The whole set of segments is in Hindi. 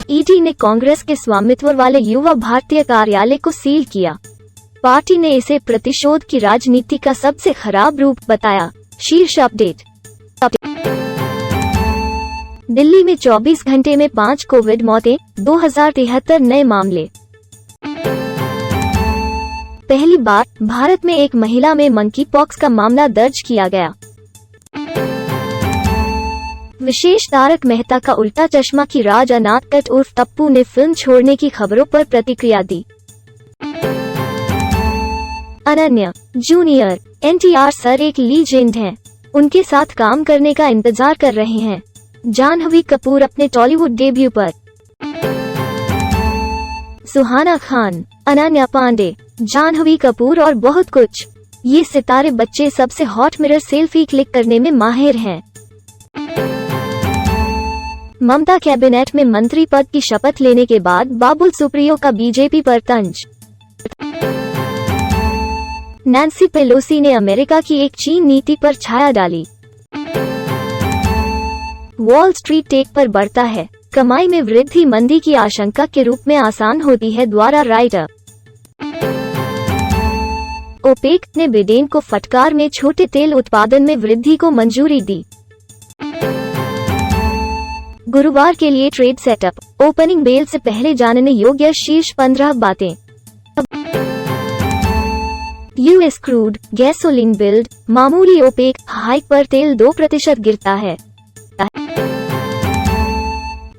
ईडी ने कांग्रेस के स्वामित्व वाले युवा भारतीय कार्यालय को सील किया। पार्टी ने इसे प्रतिशोध की राजनीति का सबसे खराब रूप बताया। शीर्ष अपडेट। दिल्ली में 24 घंटे में 5 कोविड मौतें, 2073 नए मामले। पहली बार भारत में एक महिला में मंकी पॉक्स का मामला दर्ज किया गया। विशेष तारक मेहता का उल्टा चश्मा की राज अनाथकट उर्फ टप्पू ने फिल्म छोड़ने की खबरों पर प्रतिक्रिया दी। अनन्या जूनियर, एनटीआर सर एक लीजेंड हैं, उनके साथ काम करने का इंतजार कर रहे हैं। जाह्नवी कपूर अपने टॉलीवुड डेब्यू पर। सुहाना खान, अनन्या पांडे, जाह्नवी कपूर और बहुत कुछ। ये सितारे बच्चे सबसे हॉट मिरर सेल्फी क्लिक करने में माहिर हैं। ममता कैबिनेट में मंत्री पद की शपथ लेने के बाद बाबुल सुप्रियो का बीजेपी पर तंज। नैन्सी पेलोसी ने अमेरिका की एक चीन नीति पर छाया डाली। वॉल स्ट्रीट टेक पर बढ़ता है, कमाई में वृद्धि मंदी की आशंका के रूप में आसान होती है द्वारा राइटर। ओपेक ने ब्रिटेन को फटकार में छोटे तेल उत्पादन में वृद्धि को मंजूरी दी। गुरुवार के लिए ट्रेड सेटअप, ओपनिंग बेल से पहले जानने योग्य शीर्ष 15 बातें। यूएस क्रूड गैसोलीन बिल्ड मामूली, ओपेक हाइक पर तेल 2% गिरता है।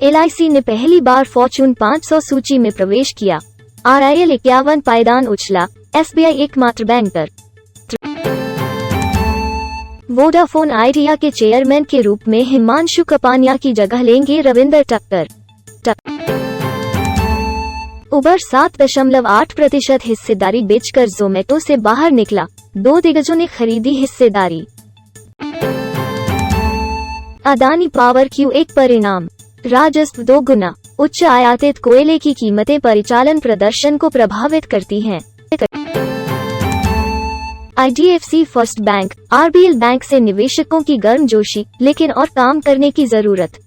एलआईसी ने पहली बार फॉर्च्यून 500 सूची में प्रवेश किया। आरआईएल 51 पायदान उछला, एसबीआई एकमात्र बैंकर। वोडाफोन आइडिया के चेयरमैन के रूप में हिमांशु कपानिया की जगह लेंगे रविंदर टक्कर। उबर 7.8% हिस्सेदारी बेचकर जोमेटो से बाहर निकला, 2 दिग्गजों ने खरीदी हिस्सेदारी। अदानी पावर Q1 परिणाम, राजस्व 2 गुना, उच्च आयातित कोयले की कीमतें परिचालन प्रदर्शन को प्रभावित करती हैं। IDFC first bank, RBL bank से निवेशकों की गर्मजोशी, लेकिन और काम करने की जरूरत।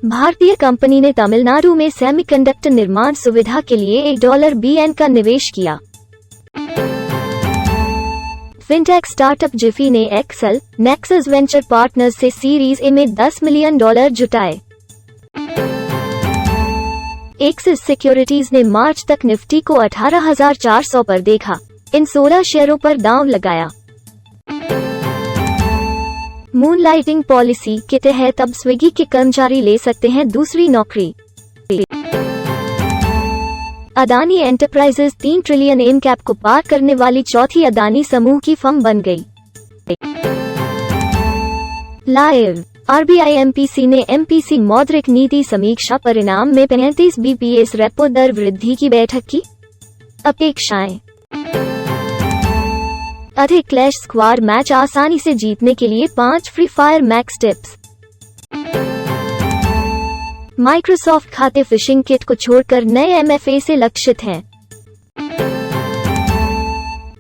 भारतीय कंपनी ने तमिलनाडु में सेमीकंडक्टर निर्माण सुविधा के लिए $1 बिलियन का निवेश किया। फिनटेक स्टार्टअप जिफी ने एक्सेल नेक्सस वेंचर पार्टनर्स से सीरीज ए में $10 मिलियन जुटाए। एक्सिस सिक्योरिटीज ने मार्च तक निफ्टी को 18,400 पर देखा, इन 16 शेयरों पर दांव लगाया। मूनलाइटिंग पॉलिसी के तहत अब स्विगी के कर्मचारी ले सकते हैं दूसरी नौकरी। Adani enterprises 3 trillion m cap को पार करने वाली चौथी अदानी समूह की फर्म बन गई। लाइव आरबीआई एमपीसी ने एमपीसी मौद्रिक नीति समीक्षा परिणाम में 35 बीपीएस रेपो दर वृद्धि की बैठक की अपेक्षाएं। अधिक क्लैश स्क्वाड मैच आसानी से जीतने के लिए 5 free fire max tips. Microsoft खाते फिशिंग किट को छोड़कर नए एमएफए से लक्षित हैं।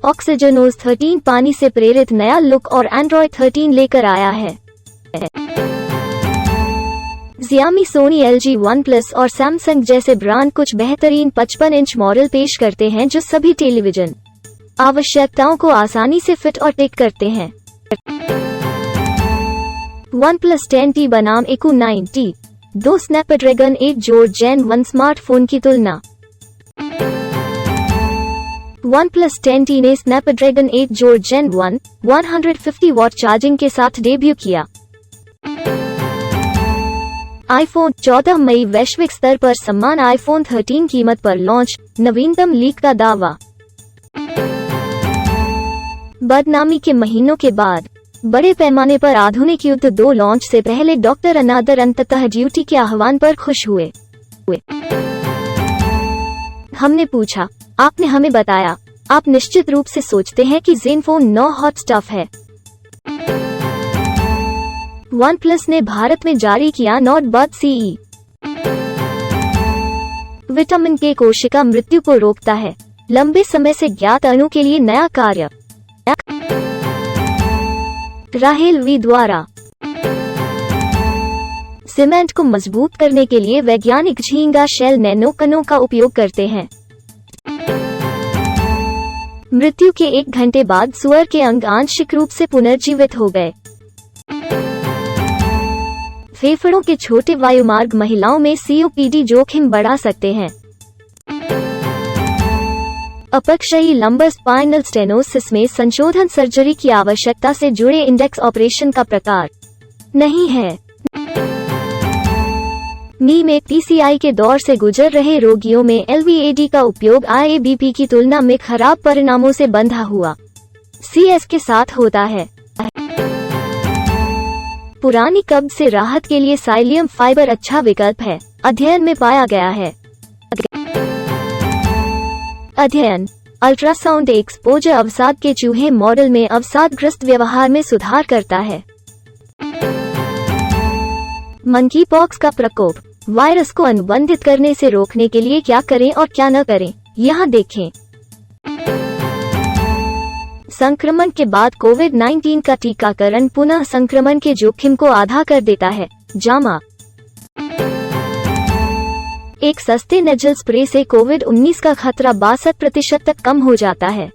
ऑक्सीजनोज 13 पानी से प्रेरित नया लुक और एंड्रॉयड 13 लेकर आया है। Xiaomi, सोनी, LG, OnePlus और सैमसंग जैसे ब्रांड कुछ बेहतरीन 55 इंच मॉडल पेश करते हैं जो सभी टेलीविजन आवश्यकताओं को आसानी से फिट और टिक करते हैं। OnePlus 10T बनाम Eco 9T, 2 स्नैपड्रैगन 8 जोड़ Gen 1 स्मार्टफोन की तुलना। OnePlus 10T ने स्नैपड्रैगन 8 जोड़ Gen 1 150 वॉट चार्जिंग के साथ डेब्यू किया। आईफोन 14 मई वैश्विक स्तर पर सम्मान आईफोन 13 कीमत पर लॉन्च, नवीनतम लीक का दावा। बदनामी के महीनों के बाद बड़े पैमाने पर आधुनिक युद्ध 2 लॉन्च से पहले डॉक्टर अनादर अंततः ड्यूटी के आह्वान पर खुश हुए। हमने पूछा, आपने हमें बताया, आप निश्चित रूप से सोचते हैं कि ज़ेनफोन 9 हॉट स्टफ है। OnePlus ने भारत में जारी किया नॉट बट CE। विटामिन के कोशिका मृत्यु को रोकता है, लंबे समय से ज्ञात अणु के लिए नया कार्य। राहेल वी द्वारा सीमेंट को मजबूत करने के लिए वैज्ञानिक झींगा शेल नैनो कणों का उपयोग करते हैं। मृत्यु के 1 घंटे बाद सुअर के अंग आंशिक रूप से पुनर्जीवित हो गए। फेफड़ों के छोटे वायुमार्ग महिलाओं में COPD जोखिम बढ़ा सकते हैं। अपक्षयी लंबर स्पाइनल स्टेनोसिस में संशोधन सर्जरी की आवश्यकता से जुड़े इंडेक्स ऑपरेशन का प्रकार नहीं है। नी में PCI के दौर से गुजर रहे रोगियों में LVAD का उपयोग IABP की तुलना में खराब परिणामों से बंधा हुआ CS के साथ होता है। पुरानी कब्ज से राहत के लिए साइलियम फाइबर अच्छा विकल्प है, अध्ययन में पाया गया है। अध्ययन अल्ट्रासाउंड एक्सपोजर अवसाद के चूहे मॉडल में अवसादग्रस्त व्यवहार में सुधार करता है। मंकी पॉक्स का प्रकोप, वायरस को अनुबंधित करने से रोकने के लिए क्या करें और क्या न करें, यहाँ देखें। संक्रमण के बाद कोविड-19 का टीकाकरण पुनः संक्रमण के जोखिम को आधा कर देता है। जामा एक सस्ते नेजल स्प्रे से कोविड-19 का खतरा 62% तक कम हो जाता है।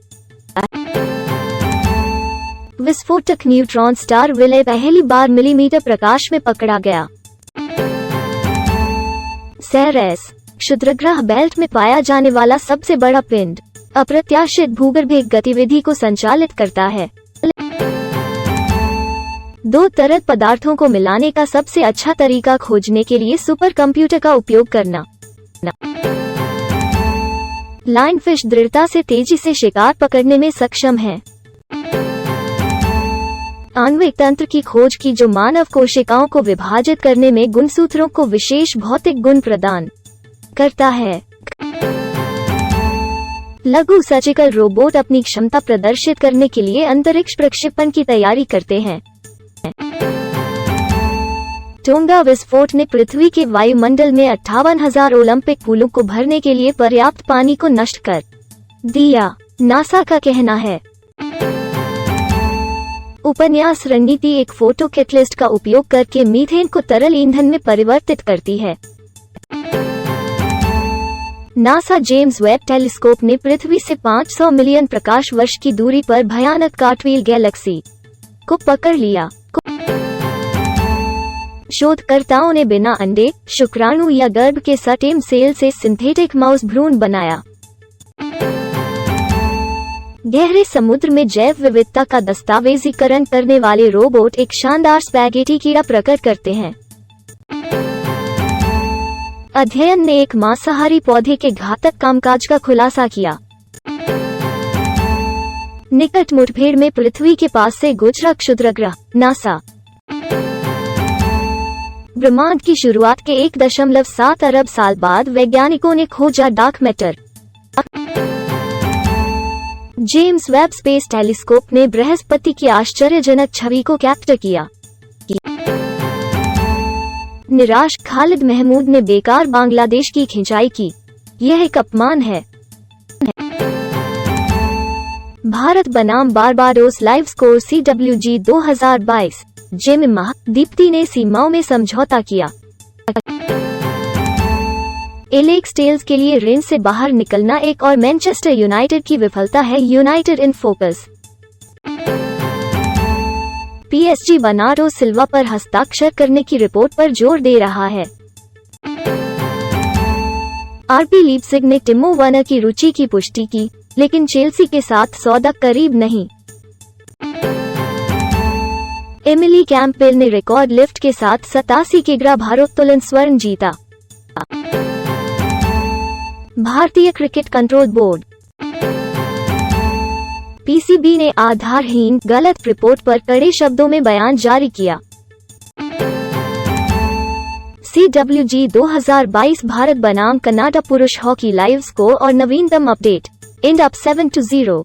विस्फोटक न्यूट्रॉन स्टार विलय पहली बार मिलीमीटर प्रकाश में पकड़ा गया। सेरेस क्षुद्रग्रह बेल्ट में पाया जाने वाला सबसे बड़ा पिंड अप्रत्याशित भूगर्भिक गतिविधि को संचालित करता है। 2 तरल पदार्थों को मिलाने का सबसे अच्छा तरीका खोजने के लिए सुपर कंप्यूटर का उपयोग करना। लाइन फिश दृढ़ता से तेजी से शिकार पकड़ने में सक्षम है। आणविक तंत्र की खोज की जो मानव कोशिकाओं को विभाजित करने में गुणसूत्रों को विशेष भौतिक गुण प्रदान करता है। लघु सर्जिकल रोबोट अपनी क्षमता प्रदर्शित करने के लिए अंतरिक्ष प्रक्षेपण की तैयारी करते हैं। टोंगा विस्फोट ने पृथ्वी के वायुमंडल में 58,000 ओलंपिक पूलों को भरने के लिए पर्याप्त पानी को नष्ट कर दिया, नासा का कहना है। उपन्यास रणनीति एक फोटो कैटलिस्ट का उपयोग करके मीथेन को तरल ईंधन में परिवर्तित करती है। नासा जेम्स वेब टेलीस्कोप ने पृथ्वी से 500 मिलियन प्रकाश वर्ष की दूरी पर भयानक कार्टव्हील गैलेक्सी को पकड़ लिया। शोधकर्ताओं ने बिना अंडे, शुक्राणु या गर्भ के स्टेम सेल से सिंथेटिक माउस भ्रूण बनाया। गहरे समुद्र में जैव विविधता का दस्तावेजीकरण करने वाले रोबोट एक शानदार स्पैगेटी कीड़ा प्रकट करते हैं। अध्ययन ने एक मांसाहारी पौधे के घातक कामकाज का खुलासा किया। निकट मुठभेड़ में पृथ्वी के पास से गुजरा क्षुद्रग्रह, नासा। ब्रह्मांड की शुरुआत के 1.7 अरब साल बाद वैज्ञानिकों ने खोजा dark matter. James Webb space telescope ने बृहस्पति की आश्चर्यजनक छवि को कैप्चर किया। निराश खालिद महमूद ने बेकार बांग्लादेश की खिंचाई की, यह एक अपमान है। भारत बनाम Barbados live score CWG 2022। Jemimah Deepti ने सीमाओं में समझौता किया। एलेक्स टेल्स के लिए रेंज से बाहर निकलना एक और मैनचेस्टर यूनाइटेड की विफलता है। United in focus. PSG Bernardo Silva पर हस्ताक्षर करने की रिपोर्ट पर जोर दे रहा है। RB लीप्जिग ने टिमो वर्नर की रुचि की पुष्टि की, लेकिन चेल्सी के साथ सौदा करीब नहीं। एमिली कैंपबेल ने रिकॉर्ड लिफ्ट के साथ 87 किग्रा भारोत्तोलन स्वर्ण जीता। भारतीय क्रिकेट कंट्रोल बोर्ड PCB ने आधारहीन गलत रिपोर्ट पर कड़े शब्दों में बयान जारी किया। CWG 2022 भारत बनाम कनाडा पुरुष हॉकी लाइव स्कोर और नवीनतम अपडेट। And up 7-0।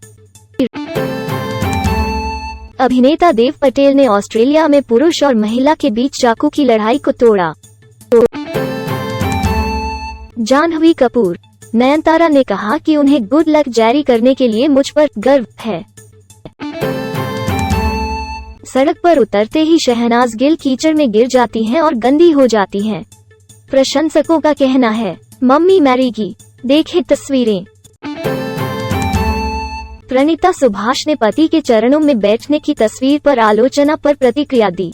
अभिनेता देव पटेल ने ऑस्ट्रेलिया में पुरुष और महिला के बीच चाकू की लड़ाई को तोड़ा। जाह्नवी कपूर, नयनतारा ने कहा कि उन्हें गुड लक जारी करने के लिए मुझ पर गर्व है। सड़क पर उतरते ही शहनाज गिल कीचड़ में गिर जाती हैं और गंदी हो जाती हैं। प्रशंसकों का कहना है, मम्मी मैरी की देखें तस्वीरें। प्रणीता सुभाष ने पति के चरणों में बैठने की तस्वीर पर आलोचना पर प्रतिक्रिया दी।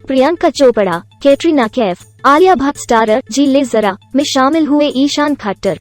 प्रियंका चोपड़ा, कैटरीना कैफ, आलिया भट्ट स्टारर जी ले जरा में शामिल हुए ईशान खट्टर।